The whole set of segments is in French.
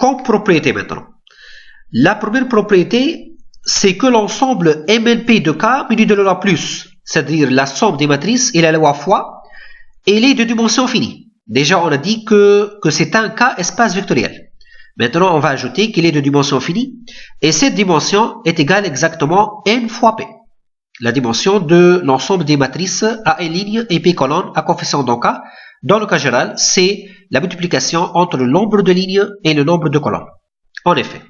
comme propriété maintenant. La première propriété, c'est que l'ensemble MLP de K muni de la loi plus, c'est-à-dire la somme des matrices et la loi fois, elle est de dimension finie. Déjà, on a dit que c'est un K espace vectoriel. Maintenant, on va ajouter qu'il est de dimension finie, et cette dimension est égale exactement n fois P. La dimension de l'ensemble des matrices à n ligne et P colonne à coefficient dans K. Dans le cas général, c'est la multiplication entre le nombre de lignes et le nombre de colonnes. En effet,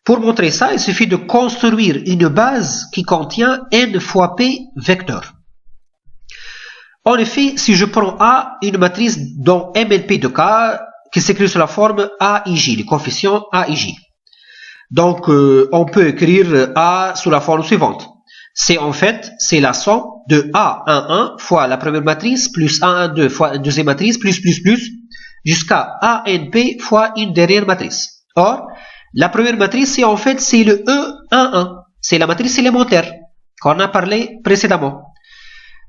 pour montrer ça, il suffit de construire une base qui contient n fois P vecteurs. En effet, si je prends A, une matrice dont MLP de K, qui s'écrit sous la forme AIJ, le coefficient AIJ. Donc, on peut écrire A sous la forme suivante. C'est en fait, c'est la somme de A11 fois la première matrice, plus A12 fois une deuxième matrice, plus, jusqu'à ANP fois une dernière matrice. Or, la première matrice, c'est en fait, c'est le E11. C'est la matrice élémentaire qu'on a parlé précédemment.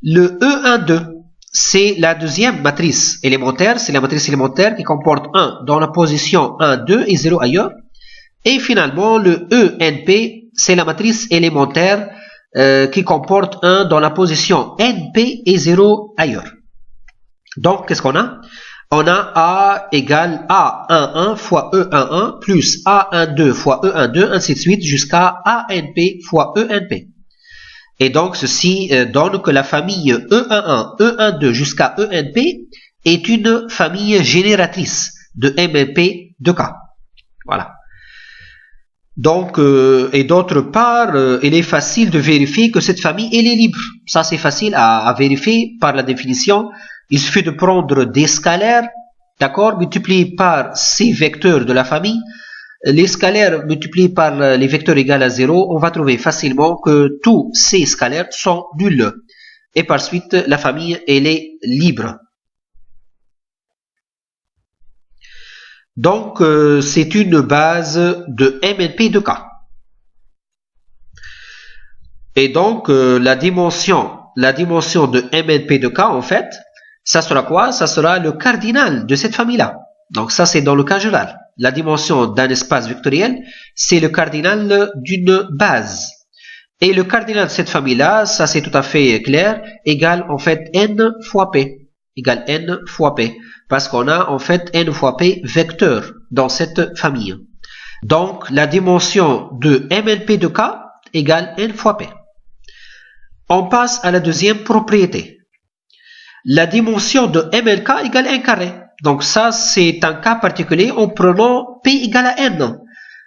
Le E12, c'est la deuxième matrice élémentaire. C'est la matrice élémentaire qui comporte 1 dans la position 1, 2 et 0 ailleurs. Et finalement, le ENP, c'est la matrice élémentaire qui comporte 1 dans la position NP et 0 ailleurs. Donc, qu'est-ce qu'on a? On a A égale A11 fois E11 plus A12 fois E12, ainsi de suite, jusqu'à ANP fois ENP. Et donc, ceci donne que la famille E11, E12 jusqu'à ENP est une famille génératrice de MLP de K. Voilà. Donc, et d'autre part, il est facile de vérifier que cette famille, elle est libre. Ça, c'est facile à vérifier par la définition. Il suffit de prendre des scalaires, d'accord, multipliés par ces vecteurs de la famille. Les scalaires multipliés par les vecteurs égaux à 0, on va trouver facilement que tous ces scalaires sont nuls. Et par suite, la famille, elle est libre. Donc, c'est une base de MLP de K. Et donc, la dimension de MLP de K, en fait, ça sera quoi? Ça sera le cardinal de cette famille-là. Donc, ça, c'est dans le cas général. La dimension d'un espace vectoriel, c'est le cardinal d'une base. Et le cardinal de cette famille-là, ça, c'est tout à fait clair, égale, en fait, n fois P. Égale n fois P. Parce qu'on a en fait n fois P vecteurs dans cette famille. Donc, la dimension de MLP de K égale n fois P. On passe à la deuxième propriété. La dimension de MLK égale 1 carré. Donc, ça, c'est un cas particulier en prenant P égale à n.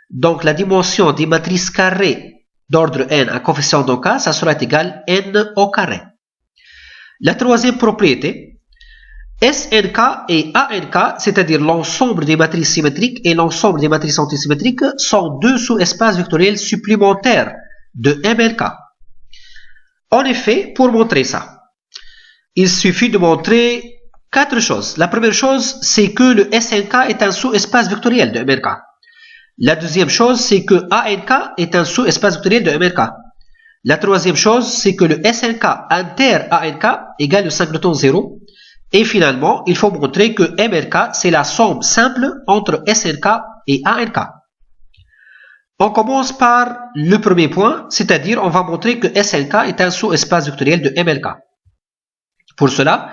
Donc, la dimension des matrices carrées d'ordre n à coefficient de K, ça sera égal n au carré. La troisième propriété, SNK et ANK, c'est-à-dire l'ensemble des matrices symétriques et l'ensemble des matrices antisymétriques, sont deux sous-espaces vectoriels supplémentaires de MLK. En effet, pour montrer ça, il suffit de montrer quatre choses. La première chose, c'est que le SNK est un sous-espace vectoriel de MLK. La deuxième chose, c'est que ANK est un sous-espace vectoriel de MLK. La troisième chose, c'est que le SNK inter ANK égale le singleton 0. Et finalement, il faut montrer que MLK, c'est la somme simple entre SNK et ANK. On commence par le premier point, c'est-à-dire on va montrer que SNK est un sous-espace vectoriel de MLK. Pour cela,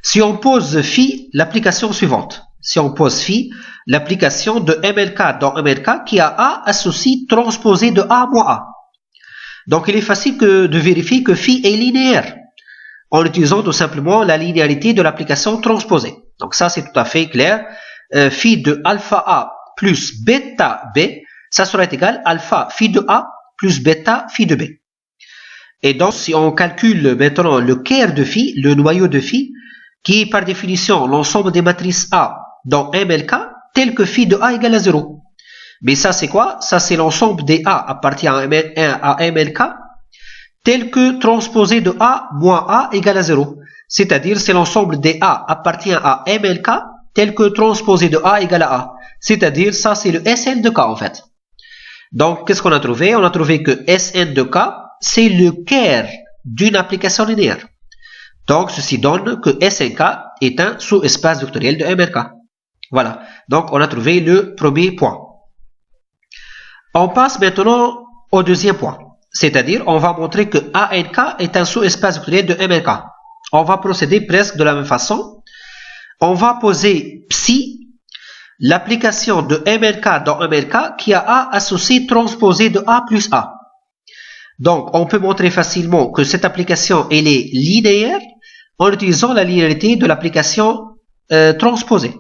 si on pose phi, l'application suivante. Si on pose phi, l'application de MLK dans MLK qui a A associé transposé de A moins A. Donc, il est facile de vérifier que phi est linéaire, en utilisant tout simplement la linéarité de l'application transposée. Donc ça, c'est tout à fait clair. Phi de alpha A plus bêta B, ça sera égal à alpha phi de A plus bêta phi de B. Et donc, si on calcule maintenant le caire de phi, le noyau de phi, qui est par définition l'ensemble des matrices A dans MLK, tel que phi de A égale à 0. Mais ça, c'est quoi? Ça, c'est l'ensemble des A appartient à MLK, tel que transposé de A moins A égale à 0. C'est-à-dire, c'est l'ensemble des A appartient à MLK, tel que transposé de A égale à A. C'est-à-dire, ça, c'est le SN de K, en fait. Donc, qu'est-ce qu'on a trouvé? On a trouvé que SN de K, c'est le caire d'une application linéaire. Donc, ceci donne que SNK est un sous-espace vectoriel de MLK. Voilà. Donc, on a trouvé le premier point. On passe maintenant au deuxième point. C'est-à-dire, on va montrer que ANK est un sous-espace vectoriel de MNK. On va procéder presque de la même façon. On va poser psi, l'application de MNK dans MNK qui a A associé transposé de A plus A. Donc, on peut montrer facilement que cette application, elle est linéaire en utilisant la linéarité de l'application transposée.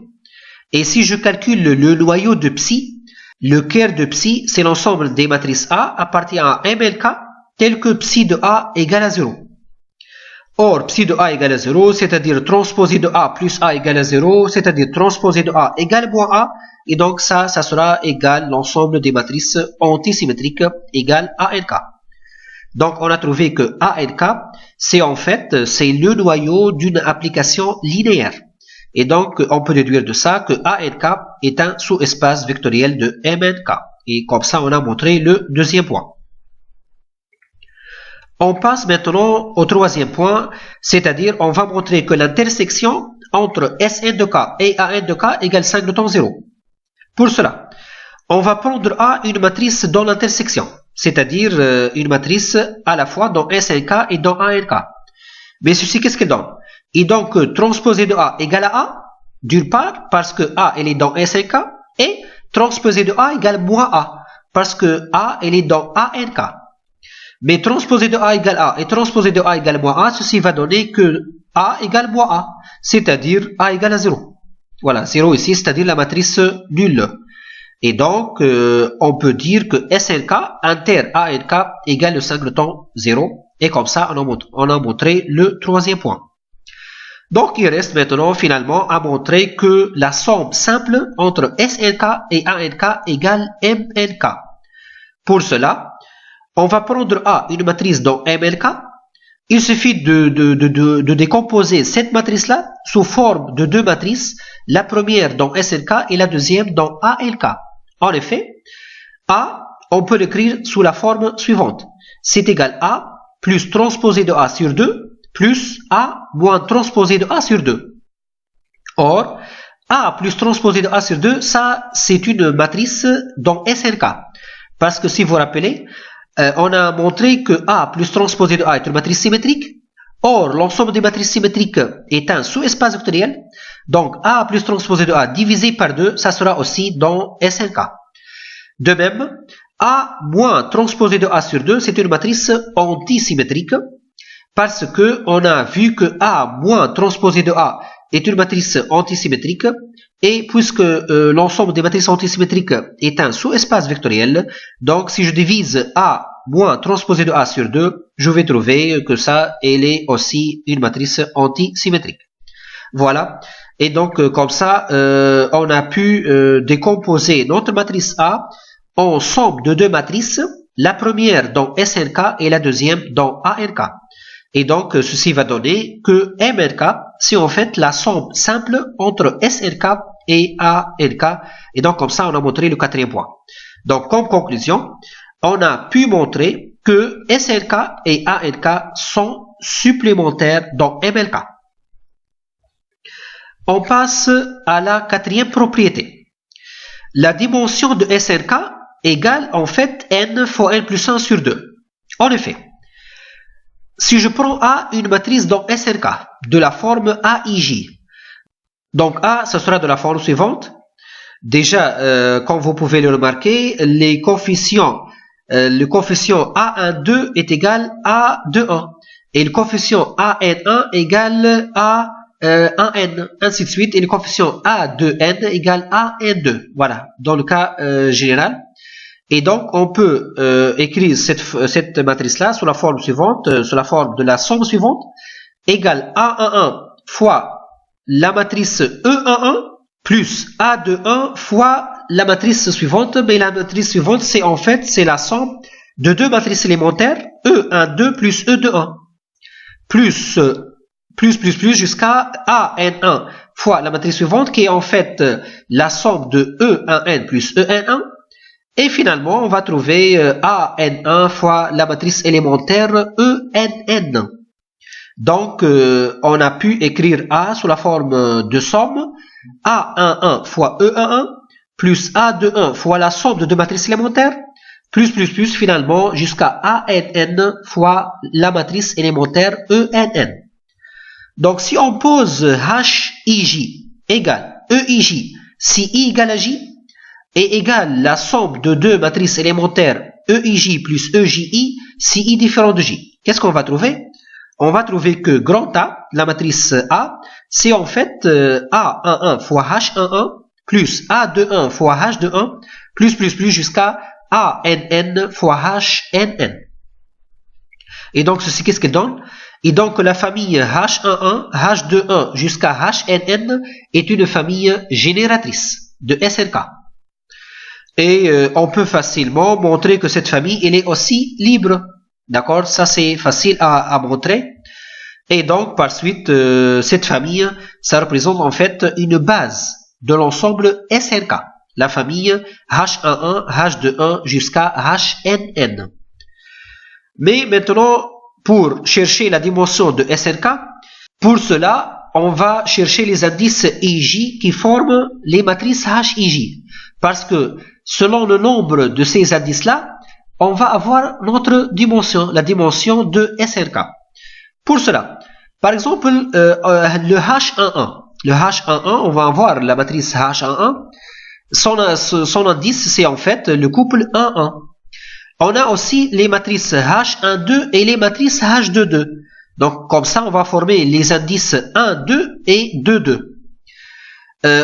Et si je calcule le noyau de psi, le cœur de psi, c'est l'ensemble des matrices A appartient à MLK tel que psi de A égale à 0. Or, psi de A égale à 0, c'est-à-dire transposé de A plus A égale à 0, c'est-à-dire transposé de A égale moins A, et donc ça sera égal l'ensemble des matrices antisymétriques égale ANK. Donc, on a trouvé que ANK, c'est en fait, c'est le noyau d'une application linéaire. Et donc, on peut déduire de ça que ANK est un sous-espace vectoriel de MNK. Et comme ça, on a montré le deuxième point. On passe maintenant au troisième point, c'est-à-dire, on va montrer que l'intersection entre Sn de K et An de K égale 5 de temps 0. Pour cela, on va prendre A une matrice dans l'intersection, c'est-à-dire une matrice à la fois dans Snk et dans Ank. Mais ceci, qu'est-ce qu'il donne? Et donc, transposé de A égale à A, d'une part, parce que A, elle est dans Snk, et transposé de A égale moins A, parce que A, elle est dans Ank. Mais transposé de A égale A et transposé de A égale moins A, ceci va donner que A égale moins A, c'est-à-dire A égale à 0. Voilà, 0 ici, c'est-à-dire la matrice nulle. Et donc, on peut dire que SNK inter ANK égale le singleton 0. Et comme ça, on a montré le troisième point. Donc, il reste maintenant finalement à montrer que la somme simple entre SNK et ANK égale MNK. Pour cela, on va prendre A une matrice dans MNK. Il suffit de décomposer cette matrice-là sous forme de deux matrices, la première dans SNK et la deuxième dans ANK. En effet, A, on peut l'écrire sous la forme suivante. C'est égal à plus transposé de A sur 2 plus A moins transposé de A sur 2. Or, A plus transposé de A sur 2, ça, c'est une matrice dans SNK. Parce que si vous vous rappelez, on a montré que A plus transposé de A est une matrice symétrique. Or, l'ensemble des matrices symétriques est un sous-espace vectoriel. Donc, A plus transposé de A divisé par 2, ça sera aussi dans SNK. De même, A moins transposé de A sur 2, c'est une matrice antisymétrique. Parce que on a vu que A moins transposé de A est une matrice antisymétrique. Et puisque l'ensemble des matrices antisymétriques est un sous-espace vectoriel, donc si je divise A moins transposé de A sur 2, je vais trouver que ça, elle est aussi une matrice antisymétrique. Voilà. Et donc, comme ça, on a pu décomposer notre matrice A en somme de deux matrices, la première dans SNK et la deuxième dans ANK. Et donc, ceci va donner que MNK, c'est en fait la somme simple entre SNK et ANK. Et donc, comme ça, on a montré le quatrième point. Donc, comme conclusion, on a pu montrer que SNK et ANK sont supplémentaires dans MLK. On passe à la quatrième propriété. La dimension de SNK égale en fait n fois n plus 1 sur 2. En effet, si je prends A une matrice dans SNK de la forme AIJ, donc A, ce sera de la forme suivante. Déjà, comme vous pouvez le remarquer, le coefficient A12 est égal à 2,1 et le coefficient AN1 égale à 1n, ainsi de suite, et le coefficient A2n égale à n2. Voilà, dans le cas général. Et donc, on peut écrire cette matrice-là sous la forme suivante, sous la forme de la somme suivante, égale A11 fois la matrice E11 plus A21 fois la matrice suivante. Mais la matrice suivante, c'est en fait, c'est la somme de deux matrices élémentaires, E12 plus E21, plus jusqu'à AN1 fois la matrice suivante, qui est en fait la somme de E1n plus EN1. Et finalement, on va trouver AN1 fois la matrice élémentaire ENN. Donc, on a pu écrire A sous la forme de somme A11 fois E11 plus A21 fois la somme de deux matrices élémentaires plus finalement jusqu'à ANN fois la matrice élémentaire ENN. Donc, si on pose HIJ égale EIJ si I égale à J et égale la somme de deux matrices élémentaires EIJ plus EJI si I différent de J, qu'est-ce qu'on va trouver? On va trouver que grand A, la matrice A, c'est en fait A11 fois H11 plus A21 fois H21 plus jusqu'à ANN fois HNN. Et donc, ceci, qu'est-ce qu'il donne? Et donc, la famille H11, H21 jusqu'à HNN est une famille génératrice de SRK. Et on peut facilement montrer que cette famille, elle est aussi libre. D'accord? Ça, c'est facile à montrer. Et donc, par suite, cette famille, ça représente en fait une base de l'ensemble SRK. La famille H11, H21 jusqu'à HNN. Mais maintenant, pour chercher la dimension de SRK, pour cela, on va chercher les indices IJ qui forment les matrices HIJ. Parce que selon le nombre de ces indices-là, on va avoir notre dimension, la dimension de SRK. Pour cela, par exemple, le H11. Le H11, on va avoir la matrice H11. Son indice, c'est en fait le couple 1-1. On a aussi les matrices H12 et les matrices H22. Donc, comme ça, on va former les indices 1-2 et 2-2.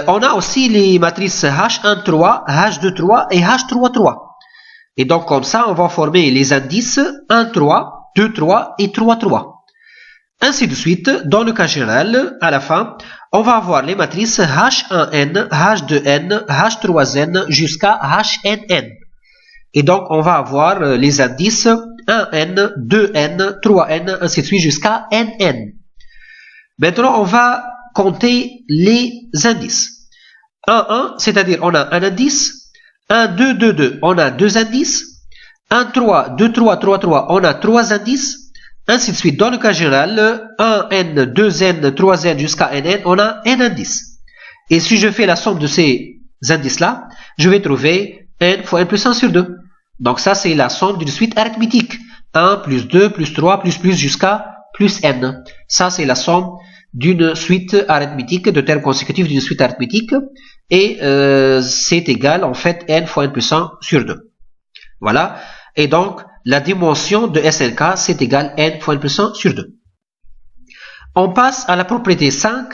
On a aussi les matrices H13, H23 et H33. Et donc, comme ça, on va former les indices 1-3, 2-3 et 3-3. Ainsi de suite, dans le cas général, à la fin, on va avoir les matrices H1n, H2n, H3n jusqu'à HNN. Et donc, on va avoir les indices 1n, 2n, 3n, ainsi de suite jusqu'à nn. Maintenant, on va compter les indices. 1, 1, c'est-à-dire on a un indice. 1, 2, 2, 2, on a deux indices. 1, 3, 2, 3, 3, 3, on a trois indices. Ainsi de suite. Dans le cas général, 1n, 2n, 3n jusqu'à nn, on a n indices. Et si je fais la somme de ces indices-là, je vais trouver n fois n plus 1 sur 2. Donc ça, c'est la somme d'une suite arithmétique. 1 plus 2 plus 3 plus jusqu'à plus n. Ça, c'est la somme d'une suite arithmétique, de termes consécutifs d'une suite arithmétique. Et c'est égal, en fait, n fois n plus 1 sur 2. Voilà. Et donc, la dimension de SRK, c'est égal n fois n plus 1 sur 2. On passe à la propriété 5.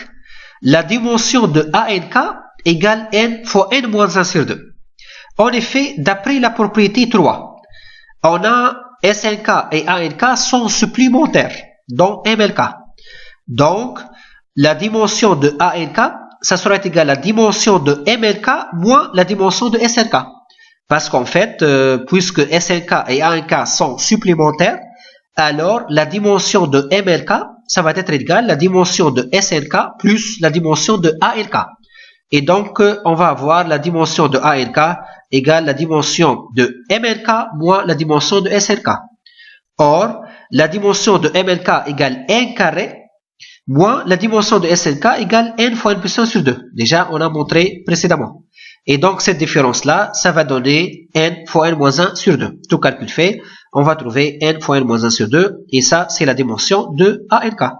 La dimension de ANK égale n fois n moins 1 sur 2. En effet, d'après la propriété 3, on a SNK et ANK sont supplémentaires dans MLK. Donc, la dimension de ANK, ça sera égal à la dimension de MLK moins la dimension de SNK. Parce qu'en fait, puisque SNK et ANK sont supplémentaires, alors la dimension de MLK, ça va être égal à la dimension de SNK plus la dimension de ANK. Et donc, on va avoir la dimension de ANK égale la dimension de MLK moins la dimension de SNK. Or, la dimension de MLK égale n carré moins la dimension de SNK égale n fois n plus 1 sur 2. Déjà, on a montré précédemment. Et donc, cette différence-là, ça va donner n fois n moins 1 sur 2. Tout calcul fait, on va trouver n fois n moins 1 sur 2. Et ça, c'est la dimension de ANK.